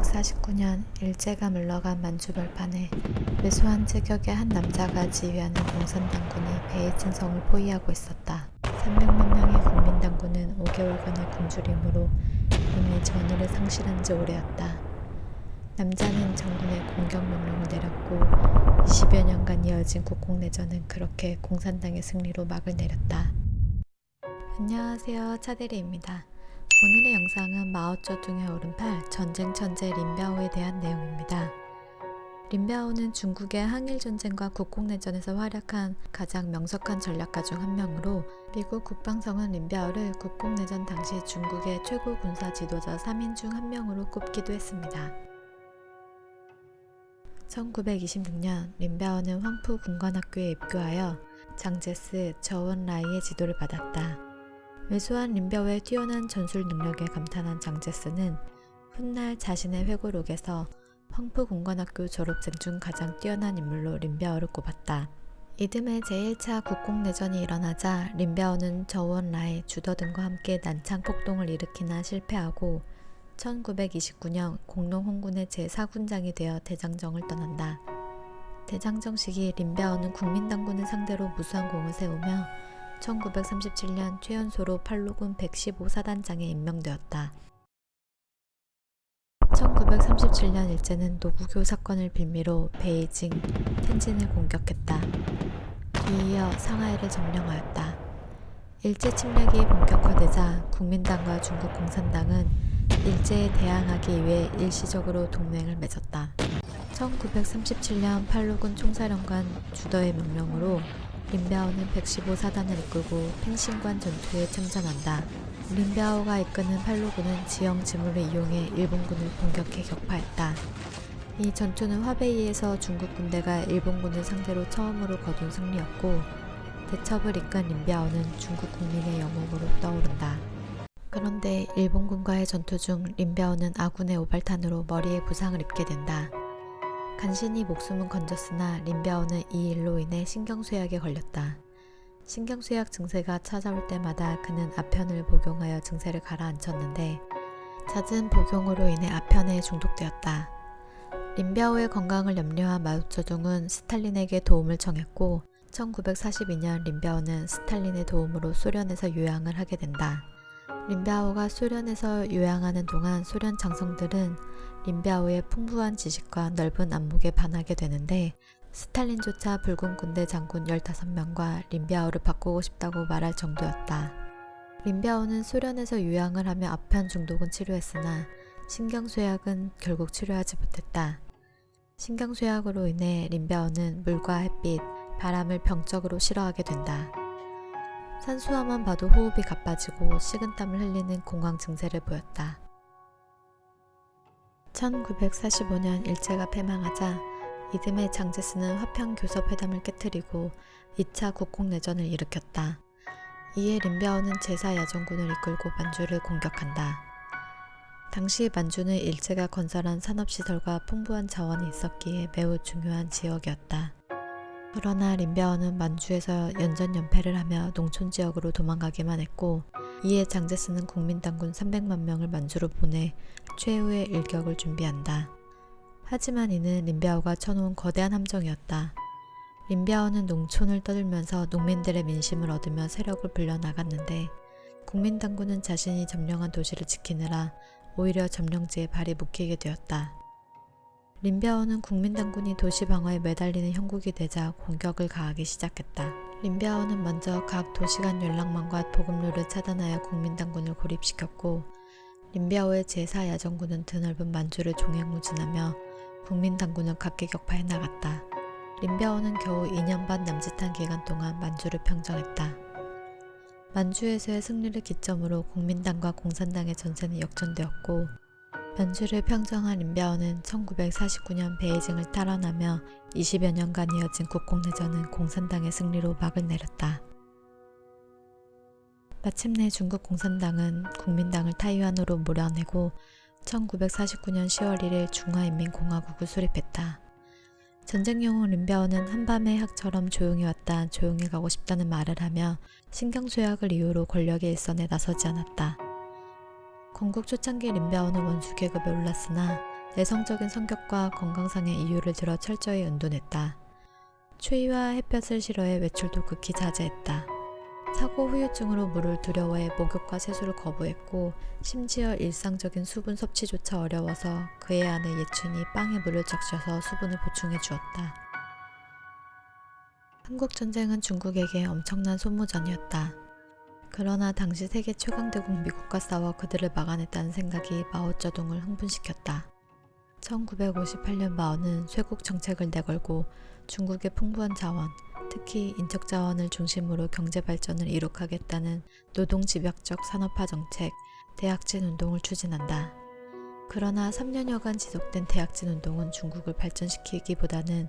1949년 일제가 물러간 만주벌판에 왜소한 체격의 한 남자가 지휘하는 공산당군이 베이징성을 포위하고 있었다. 300만 명의 국민당군은 5개월간의 굶주림으로 이미 전의를 상실한 지 오래였다. 남자는 정군에 공격 명령을 내렸고 20여 년간 이어진 국공내전은 그렇게 공산당의 승리로 막을 내렸다. 안녕하세요, 차대리입니다. 오늘의 영상은 마오쩌둥의 오른팔 전쟁 천재 린비아오에 대한 내용입니다. 린비아오는 중국의 항일전쟁과 국공내전에서 활약한 가장 명석한 전략가 중 한 명으로 미국 국방성은 린비아오를 국공내전 당시 중국의 최고 군사 지도자 3인 중 한 명으로 꼽기도 했습니다. 1926년 린비아오는 황푸 군관학교에 입교하여 장제스, 저원라이의 지도를 받았다. 왜소한 린비아오의 뛰어난 전술 능력에 감탄한 장제스는 훗날 자신의 회고록에서 황푸 군관학교 졸업생 중 가장 뛰어난 인물로 린비아오를 꼽았다. 이듬해 제1차 국공내전이 일어나자 린비아오는 저원라이, 주더 등과 함께 난창 폭동을 일으키나 실패하고 1929년 공농홍군의 제4군장이 되어 대장정을 떠난다. 대장정 시기 린비아오는 국민당군을 상대로 무수한 공을 세우며 1937년 최연소로 팔로군 115사단장에 임명되었다. 1937년 일제는 노구교 사건을 빌미로 베이징, 텐진을 공격했다. 뒤이어 상하이를 점령하였다. 일제 침략이 본격화되자 국민당과 중국 공산당은 일제에 대항하기 위해 일시적으로 동맹을 맺었다. 1937년 팔로군 총사령관 주더의 명령으로 린비아오는 115사단을 이끌고 팽신관 전투에 참전한다. 린비아오가 이끄는 팔로군은 지형 지물을 이용해 일본군을 공격해 격파했다. 이 전투는 화베이에서 중국 군대가 일본군을 상대로 처음으로 거둔 승리였고 대첩을 이끈 린비아오는 중국 국민의 영웅으로 떠오른다. 그런데 일본군과의 전투 중 린비아오는 아군의 오발탄으로 머리에 부상을 입게 된다. 간신히 목숨은 건졌으나 린비아오는 이 일로 인해 신경쇠약에 걸렸다. 신경쇠약 증세가 찾아올 때마다 그는 아편을 복용하여 증세를 가라앉혔는데 잦은 복용으로 인해 아편에 중독되었다. 린비아오의 건강을 염려한 마오쩌둥은 스탈린에게 도움을 청했고 1942년 린비아오는 스탈린의 도움으로 소련에서 요양을 하게 된다. 린비아오가 소련에서 요양하는 동안 소련 장성들은 린비아오의 풍부한 지식과 넓은 안목에 반하게 되는데 스탈린조차 붉은 군대 장군 15명과 린비아오를 바꾸고 싶다고 말할 정도였다. 린비아오는 소련에서 요양을 하며 아편 중독은 치료했으나 신경쇠약은 결국 치료하지 못했다. 신경쇠약으로 인해 린비아오는 물과 햇빛, 바람을 병적으로 싫어하게 된다. 산수화만 봐도 호흡이 가빠지고 식은땀을 흘리는 공황 증세를 보였다. 1945년 일제가 패망하자 이듬해 장제스는 화평교섭회담을 깨뜨리고 2차 국공내전을 일으켰다. 이에 린비아오는 제4야전군을 이끌고 만주를 공격한다. 당시 만주는 일제가 건설한 산업시설과 풍부한 자원이 있었기에 매우 중요한 지역이었다. 그러나 린비아오는 만주에서 연전연패를 하며 농촌지역으로 도망가기만 했고 이에 장제스는 국민당군 300만 명을 만주로 보내 최후의 일격을 준비한다. 하지만 이는 린비아오가 쳐놓은 거대한 함정이었다. 린비아오는 농촌을 떠들면서 농민들의 민심을 얻으며 세력을 불려나갔는데 국민당군은 자신이 점령한 도시를 지키느라 오히려 점령지에 발이 묶이게 되었다. 린비아오는 국민당군이 도시 방어에 매달리는 형국이 되자 공격을 가하기 시작했다. 린비아오는 먼저 각 도시간 연락망과 보급로를 차단하여 국민당군을 고립시켰고 린비아오의 제4야전군은 드넓은 만주를 종횡무진하며 국민당군을 각계격파해 나갔다. 린비아오는 겨우 2년 반 남짓한 기간 동안 만주를 평정했다. 만주에서의 승리를 기점으로 국민당과 공산당의 전세는 역전되었고 만주를 평정한 린비아오는 1949년 베이징을 탈환하며 20여 년간 이어진 국공내전은 공산당의 승리로 막을 내렸다. 마침내 중국 공산당은 국민당을 타이완으로 몰아내고 1949년 10월 1일 중화인민공화국을 수립했다. 전쟁 영웅 린비아오는 한밤의 학처럼 조용히 왔다 조용히 가고 싶다는 말을 하며 신경쇠약을 이유로 권력의 일선에 나서지 않았다. 건국 초창기 린비아오는 원수 계급에 올랐으나 내성적인 성격과 건강상의 이유를 들어 철저히 은둔했다. 추위와 햇볕을 싫어해 외출도 극히 자제했다. 사고 후유증으로 물을 두려워해 목욕과 세수를 거부했고 심지어 일상적인 수분 섭취조차 어려워서 그의 아내 예춘이 빵에 물을 적셔서 수분을 보충해 주었다. 한국전쟁은 중국에게 엄청난 소모전이었다. 그러나 당시 세계 최강대국 미국과 싸워 그들을 막아냈다는 생각이 마오쩌둥을 흥분시켰다. 1958년 마오는 쇄국 정책을 내걸고 중국의 풍부한 자원, 특히 인적 자원을 중심으로 경제 발전을 이룩하겠다는 노동집약적 산업화 정책, 대약진 운동을 추진한다. 그러나 3년여간 지속된 대약진 운동은 중국을 발전시키기보다는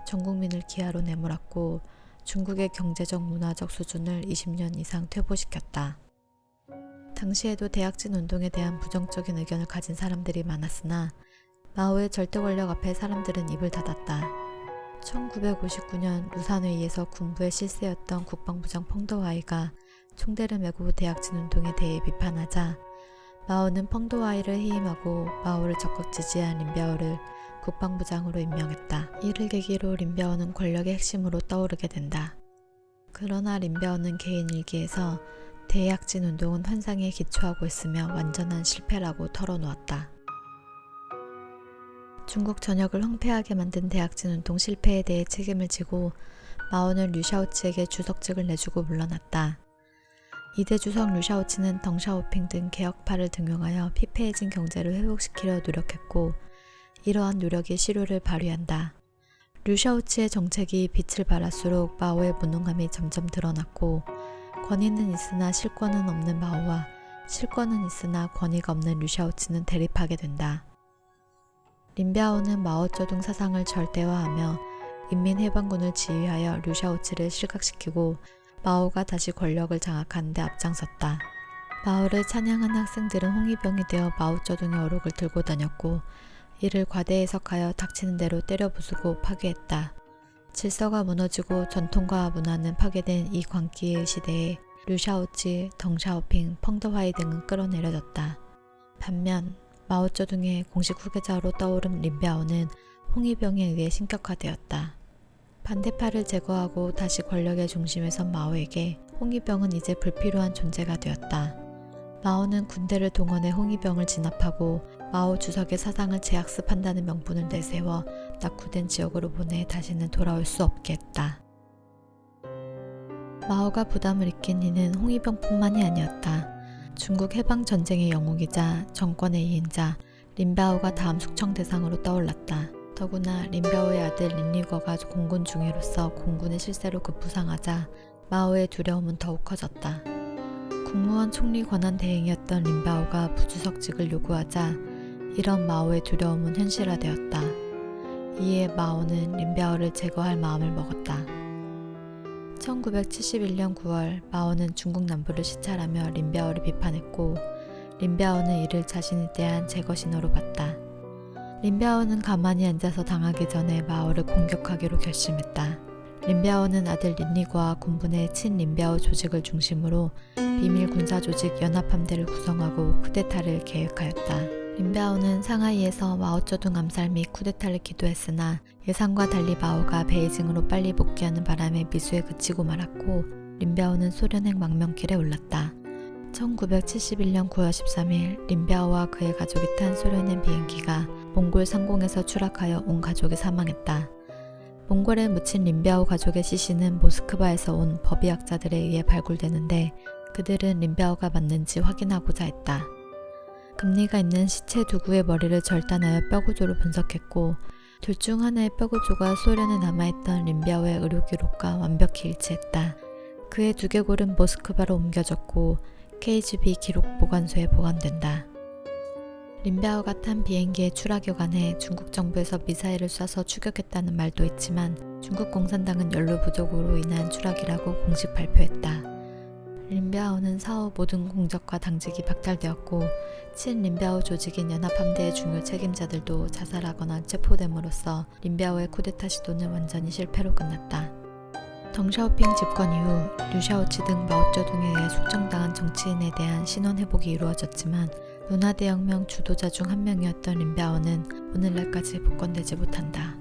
전 국민을 기아로 내몰았고 중국의 경제적 문화적 수준을 20년 이상 퇴보시켰다. 당시에도 대약진 운동에 대한 부정적인 의견을 가진 사람들이 많았으나 마오의 절대 권력 앞에 사람들은 입을 닫았다. 1959년 루산회의에서 군부의 실세였던 국방부장 펑더와이가 총대를 메고 대약진 운동에 대해 비판하자 마오는 펑더와이를 해임하고 마오를 적극 지지한 린벼오를 국방부장으로 임명했다. 이를 계기로 린벼오는 권력의 핵심으로 떠오르게 된다. 그러나 린벼오는 개인 일기에서 대약진 운동은 환상에 기초하고 있으며 완전한 실패라고 털어놓았다. 중국 전역을 황폐하게 만든 대약진 운동 실패에 대해 책임을 지고 마오는 류샤오치에게 주석직을 내주고 물러났다. 이대 주석 류샤오치는 덩샤오핑 등 개혁파를 등용하여 피폐해진 경제를 회복시키려 노력했고 이러한 노력이 실효를 발휘한다. 류샤오치의 정책이 빛을 발할수록 마오의 무능함이 점점 드러났고 권위는 있으나 실권은 없는 마오와 실권은 있으나 권위가 없는 류샤오치는 대립하게 된다. 린벼오는 마오쩌둥 사상을 절대화하며 인민해방군을 지휘하여 류샤오치를 실각시키고 마오가 다시 권력을 장악하는 데 앞장섰다. 마오를 찬양한 학생들은 홍위병이 되어 마오쩌둥의 어록을 들고 다녔고 이를 과대 해석하여 닥치는 대로 때려 부수고 파괴했다. 질서가 무너지고 전통과 문화는 파괴된 이 광기의 시대에 류샤오치, 덩샤오핑, 펑더화이 등은 끌어내려졌다. 반면 마오쩌둥의 공식 후계자로 떠오른 린벼오는 홍위병에 의해 신격화되었다. 반대파를 제거하고 다시 권력의 중심에 선 마오에게 홍위병은 이제 불필요한 존재가 되었다. 마오는 군대를 동원해 홍위병을 진압하고 마오 주석의 사상을 재학습한다는 명분을 내세워 낙후된 지역으로 보내 다시는 돌아올 수 없게 했다. 마오가 부담을 느낀 이는 홍위병뿐만이 아니었다. 중국 해방전쟁의 영웅이자 정권의 이인자 린벼오가 다음 숙청 대상으로 떠올랐다. 더구나 린벼오의 아들 린리거가 공군 중위로서 공군의 실세로 급부상하자 마오의 두려움은 더욱 커졌다. 국무원 총리 권한 대행이었던 린벼오가 부주석직을 요구하자 이런 마오의 두려움은 현실화되었다. 이에 마오는 린벼오를 제거할 마음을 먹었다. 1971년 9월 마오는 중국 남부를 시찰하며 린벼오를 비판했고 린벼오는 이를 자신에 대한 제거 신호로 봤다. 린벼오는 가만히 앉아서 당하기 전에 마오를 공격하기로 결심했다. 린벼오는 아들 린리거와 군부의 친린벼오 조직을 중심으로 비밀 군사 조직 연합함대를 구성하고 쿠데타를 계획하였다. 린벼오는 상하이에서 마오쩌둥 암살 및 쿠데타를 기도했으나 예상과 달리 마오가 베이징으로 빨리 복귀하는 바람에 미수에 그치고 말았고 린벼오는 소련행 망명길에 올랐다. 1971년 9월 13일 린벼오와 그의 가족이 탄 소련행 비행기가 몽골 상공에서 추락하여 온 가족이 사망했다. 몽골에 묻힌 린벼오 가족의 시신은 모스크바에서 온 법의학자들에 의해 발굴되는데 그들은 린벼오가 맞는지 확인하고자 했다. 금리가 있는 시체 두 구의 머리를 절단하여 뼈구조를 분석했고 둘 중 하나의 뼈구조가 소련에 남아있던 린벼오의 의료기록과 완벽히 일치했다. 그의 두개골은 모스크바로 옮겨졌고 KGB 기록 보관소에 보관된다. 린벼오가 탄 비행기의 추락에 관해 중국 정부에서 미사일을 쏴서 추격했다는 말도 있지만 중국 공산당은 연료 부족으로 인한 추락이라고 공식 발표했다. 린벼오는 사후 모든 공적과 당직이 박탈되었고 친린벼오 조직인 연합함대의 중요 책임자들도 자살하거나 체포됨으로써 린벼오의 쿠데타 시도는 완전히 실패로 끝났다. 덩샤오핑 집권 이후 류샤오치 등 마오쩌둥에 의해 숙청당한 정치인에 대한 신원 회복이 이루어졌지만 문화대혁명 주도자 중 한 명이었던 린바오는 오늘날까지 복권되지 못한다.